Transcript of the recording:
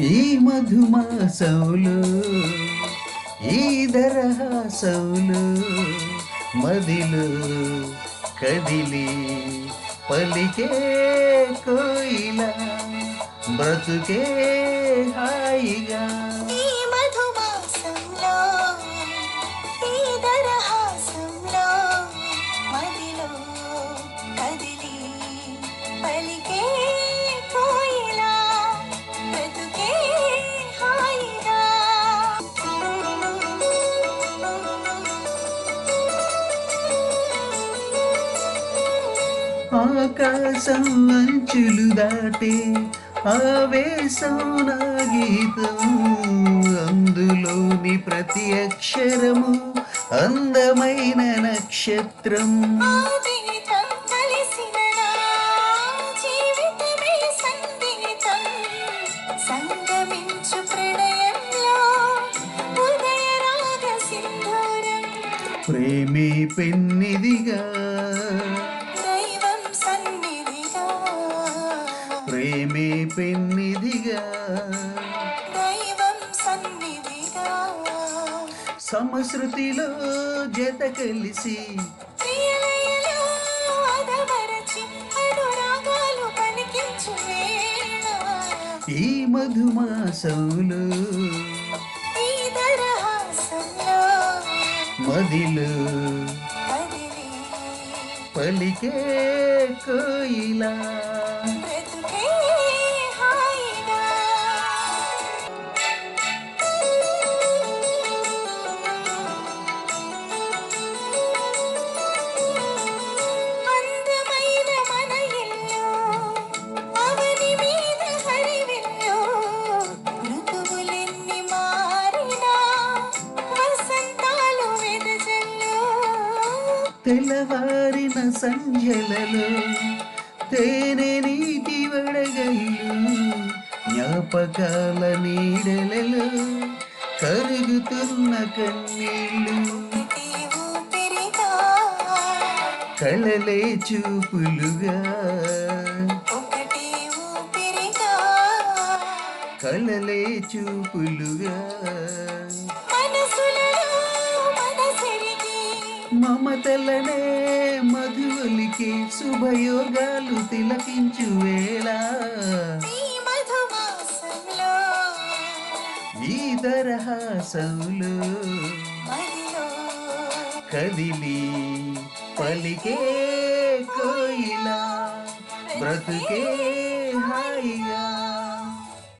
ఈ మధుమాసంలో ఈ దరహాసంలో మదిలో కదిలి పలికే కోయిల బ్రతుకే హాయిగా ఈ మధుమాసంలో ఈ దరహాసంలో మదిలో కదిలి పలికే కోయిలా బ్రతుకే హాయిగా ఆకాశం అంచులు దాటే ఆవేశం నా గీతం అందులోని ప్రతి అక్షరము అందమైన నక్షత్రం ఆ జీవితం కలిసిన నా జీవితమే సంగీతం సంగమించు ప్రణయంలో ఉదయ రాగ సింధూరం ప్రేమే పెన్నిదిగా దైవం సన్నిధిగా ప్రేమే పెన్నిదిగా దైవం సన్నిధిగా సమశృతిలో జత కలిసి ప్రియలయలో అదమరచి అనురాగాలు పలికించు వేళ ఈ మధుమాసంలో ఈ దరహాసంలో మదిలో కదిలి పలికే కోయిలా బ్రతుకే హాయిగా అందమైన మన ఇల్లు అవని మీద హరివిల్లు ఋతువులెన్ని మారినా వసంతాలు వెదజల్లు తెల్లవారిన సంధ్యలలో తేనె నీటి వడగళ్ళు జ్ఞాపకాల నీడలలో కరుగుతున్న కన్నీళ్ళు ఒకటి ఊపిరిగా కళలే చూపులుగా ఒకటి ఊపిరిగా కళలే చూపులుగా మనసులలో మనసెరిగి మమతలనే మధువులికి శుభయోగాలు తిలకించు వేళ ఈ మధుమాసంలో ఈ దరహాసంలో మదిలో కదిలి పలికే కోయిల బ్రతుకే